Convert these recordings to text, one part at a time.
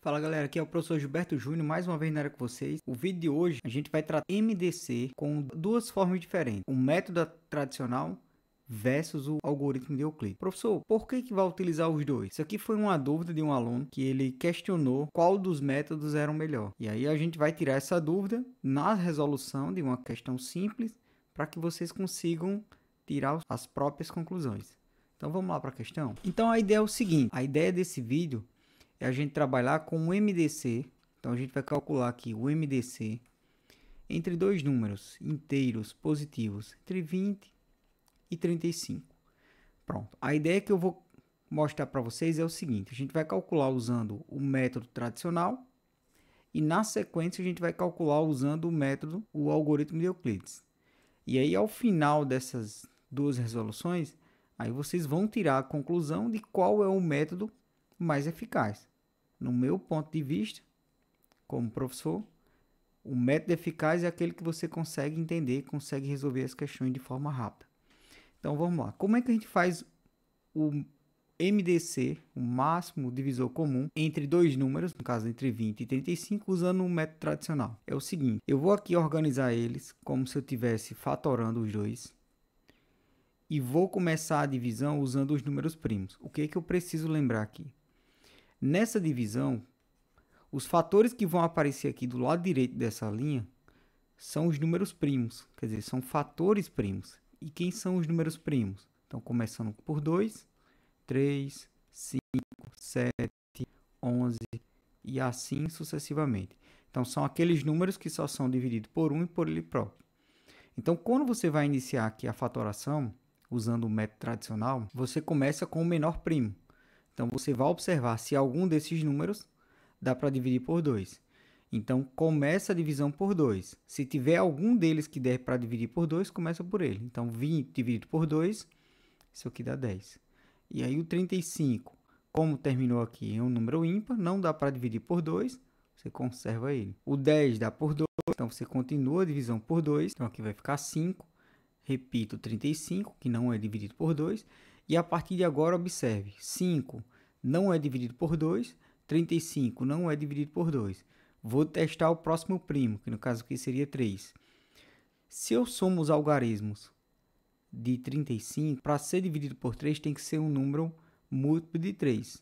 Fala galera, aqui é o professor Gilberto Júnior, mais uma vez na área com vocês. O vídeo de hoje a gente vai tratar MDC com duas formas diferentes. O método tradicional versus o algoritmo de Euclides. Professor, por que vai utilizar os dois? Isso aqui foi uma dúvida de um aluno que ele questionou qual dos métodos era o melhor. E aí a gente vai tirar essa dúvida na resolução de uma questão simples para que vocês consigam tirar as próprias conclusões. Então vamos lá para a questão? Então a ideia é o seguinte, a ideia desse vídeo é a gente trabalhar com o MDC. Então a gente vai calcular aqui o MDC entre dois números inteiros positivos, entre 20 e 35. Pronto. A ideia que eu vou mostrar para vocês é o seguinte: a gente vai calcular usando o método tradicional e na sequência a gente vai calcular usando o algoritmo de Euclides. E aí ao final dessas duas resoluções, aí vocês vão tirar a conclusão de qual é o método mais eficaz. No meu ponto de vista, como professor, o método eficaz é aquele que você consegue entender, consegue resolver as questões de forma rápida. Então vamos lá. Como é que a gente faz o MDC, o máximo divisor comum, entre dois números, no caso entre 20 e 35, usando o método tradicional? É o seguinte, eu vou aqui organizar eles como se eu estivesse fatorando os dois. E vou começar a divisão usando os números primos. O que é que eu preciso lembrar aqui? Nessa divisão, os fatores que vão aparecer aqui do lado direito dessa linha são os números primos, quer dizer, são fatores primos. E quem são os números primos? Então, começando por 2, 3, 5, 7, 11 e assim sucessivamente. Então, são aqueles números que só são divididos por 1 e por ele próprio. Então, quando você vai iniciar aqui a fatoração, usando o método tradicional, você começa com o menor primo. Então, você vai observar se algum desses números dá para dividir por 2. Então, começa a divisão por 2. Se tiver algum deles que der para dividir por 2, começa por ele. Então, 20 dividido por 2, isso aqui dá 10. E aí o 35, como terminou aqui em um número ímpar, não dá para dividir por 2, você conserva ele. O 10 dá por 2, então você continua a divisão por 2. Então, aqui vai ficar 5. Repito, 35, que não é dividido por 2. E a partir de agora, observe, 5 não é dividido por 2, 35 não é dividido por 2. Vou testar o próximo primo, que no caso aqui seria 3. Se eu somo os algarismos de 35, para ser dividido por 3 tem que ser um número múltiplo de 3.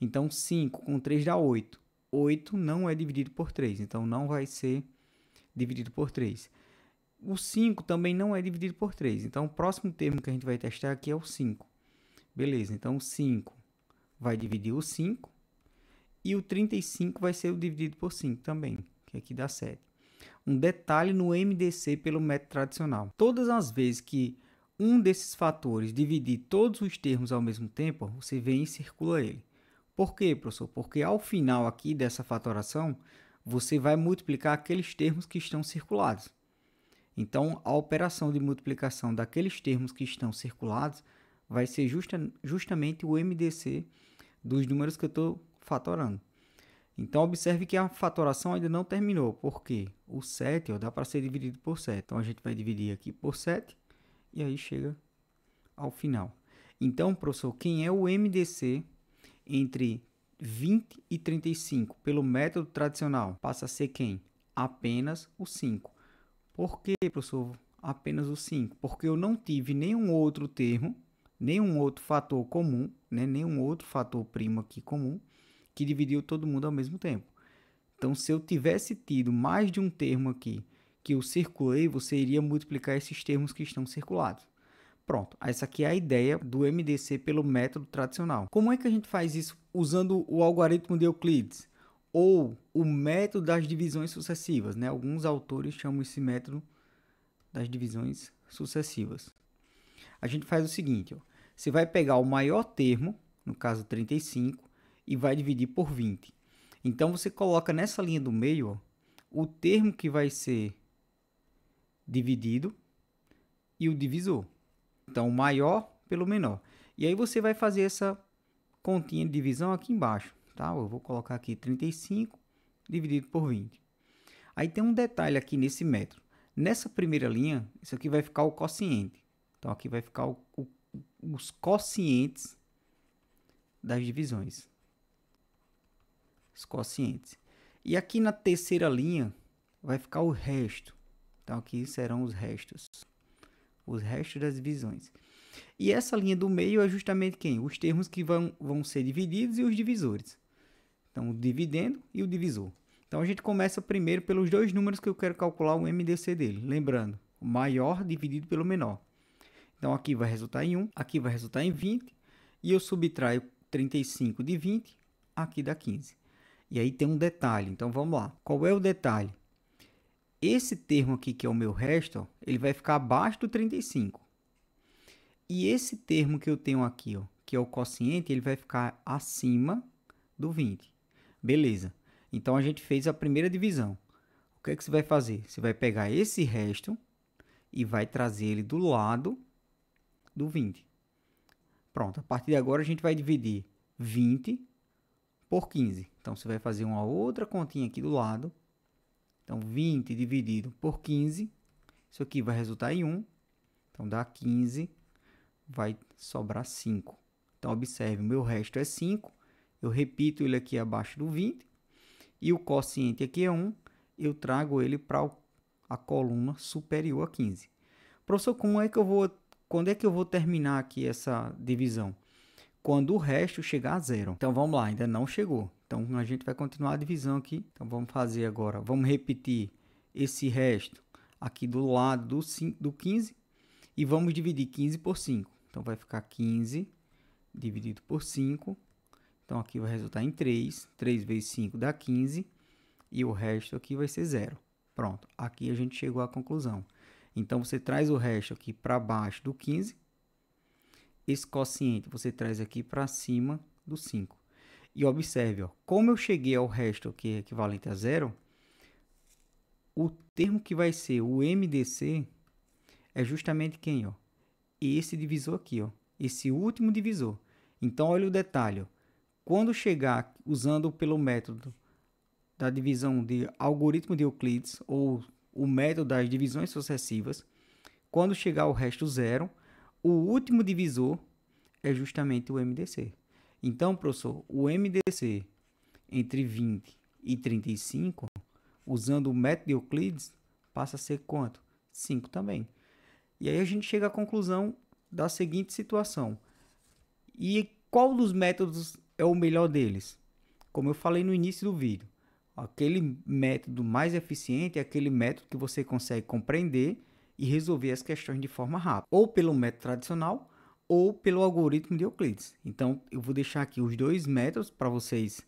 Então 5 com 3 dá 8. 8 não é dividido por 3, então não vai ser dividido por 3. O 5 também não é dividido por 3, então o próximo termo que a gente vai testar aqui é o 5. Beleza, então o 5 vai dividir o 5 e o 35 vai ser o dividido por 5 também, que aqui dá 7. Um detalhe no MDC pelo método tradicional. Todas as vezes que um desses fatores dividir todos os termos ao mesmo tempo, você vem e circula ele. Por quê, professor? Porque ao final aqui dessa fatoração, você vai multiplicar aqueles termos que estão circulados. Então, a operação de multiplicação daqueles termos que estão circulados vai ser justamente o MDC dos números que eu estou fatorando. Então, observe que a fatoração ainda não terminou. Por quê? O 7 dá para ser dividido por 7. Então, a gente vai dividir aqui por 7 e aí chega ao final. Então, professor, quem é o MDC entre 20 e 35 pelo método tradicional? Passa a ser quem? Apenas o 5. Por que, professor, apenas o 5? Porque eu não tive nenhum outro termo, nenhum outro fator comum, né? Nenhum outro fator primo aqui comum, que dividiu todo mundo ao mesmo tempo. Então, se eu tivesse tido mais de um termo aqui que eu circulei, você iria multiplicar esses termos que estão circulados. Pronto, essa aqui é a ideia do MDC pelo método tradicional. Como é que a gente faz isso usando o algoritmo de Euclides? Ou o método das divisões sucessivas, né? Alguns autores chamam esse método das divisões sucessivas. A gente faz o seguinte, ó. Você vai pegar o maior termo, no caso 35, e vai dividir por 20. Então, você coloca nessa linha do meio, ó, o termo que vai ser dividido e o divisor. Então, o maior pelo menor. E aí, você vai fazer essa continha de divisão aqui embaixo. Tá? Eu vou colocar aqui 35 dividido por 20. Aí tem um detalhe aqui nesse método. Nessa primeira linha, isso aqui vai ficar o quociente. Então, aqui vai ficar os quocientes das divisões. os quocientes. E aqui na terceira linha vai ficar o resto. Então aqui serão os restos das divisões. E essa linha do meio é justamente quem? Os termos que vão ser divididos e os divisores. Então o dividendo e o divisor. Então a gente começa primeiro pelos dois números que eu quero calcular o MDC dele. Lembrando, o maior dividido pelo menor. Então aqui vai resultar em 1, aqui vai resultar em 20. E eu subtraio 35 de 20, aqui dá 15. E aí tem um detalhe, então vamos lá. Qual é o detalhe? Esse termo aqui, que é o meu resto, ó, ele vai ficar abaixo do 35. E esse termo que eu tenho aqui, ó, que é o quociente, ele vai ficar acima do 20. Beleza. Então, a gente fez a primeira divisão. O que é que você vai fazer? Você vai pegar esse resto e vai trazer ele do lado do 20. Pronto. A partir de agora, a gente vai dividir 20 por 15. Então, você vai fazer uma outra continha aqui do lado. Então, 20 dividido por 15, isso aqui vai resultar em 1. Então, dá 15, vai sobrar 5. Então, observe, o meu resto é 5. Eu repito ele aqui abaixo do 20. E o quociente aqui é 1. Eu trago ele para a coluna superior a 15. Professor, quando é que eu vou terminar aqui essa divisão? Quando o resto chegar a zero. Então, vamos lá, ainda não chegou. Então, a gente vai continuar a divisão aqui. Então, vamos fazer agora. Vamos repetir esse resto aqui do lado do 15. E vamos dividir 15 por 5. Então, vai ficar 15 dividido por 5. Então, aqui vai resultar em 3. 3 vezes 5 dá 15. E o resto aqui vai ser 0. Pronto. Aqui a gente chegou à conclusão. Então, você traz o resto aqui para baixo do 15. Esse quociente você traz aqui para cima do 5. E observe, ó, como eu cheguei ao resto que é equivalente a 0, o termo que vai ser o MDC é justamente quem? Ó? Esse divisor aqui, ó, esse último divisor. Então, olha o detalhe. Ó, quando chegar usando pelo método da divisão de algoritmo de Euclides, ou o método das divisões sucessivas, quando chegar ao resto 0, o último divisor é justamente o MDC. Então, professor, o MDC entre 20 e 35, usando o método de Euclides, passa a ser quanto? 5 também. E aí a gente chega à conclusão da seguinte situação. E qual dos métodos é o melhor deles? Como eu falei no início do vídeo, aquele método mais eficiente é aquele método que você consegue compreender e resolver as questões de forma rápida, ou pelo método tradicional, ou pelo algoritmo de Euclides. Então, eu vou deixar aqui os dois métodos para vocês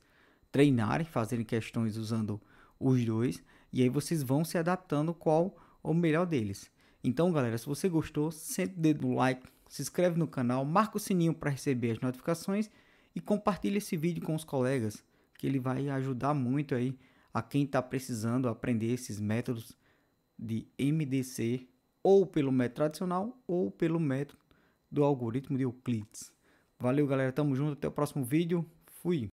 treinarem, fazerem questões usando os dois, e aí vocês vão se adaptando qual é o melhor deles. Então, galera, se você gostou, sente o dedo no like, se inscreve no canal, marca o sininho para receber as notificações e compartilha esse vídeo com os colegas, que ele vai ajudar muito aí a quem está precisando aprender esses métodos de MDC, ou pelo método tradicional, ou pelo método do algoritmo de Euclides. Valeu, galera. Tamo junto. Até o próximo vídeo. Fui!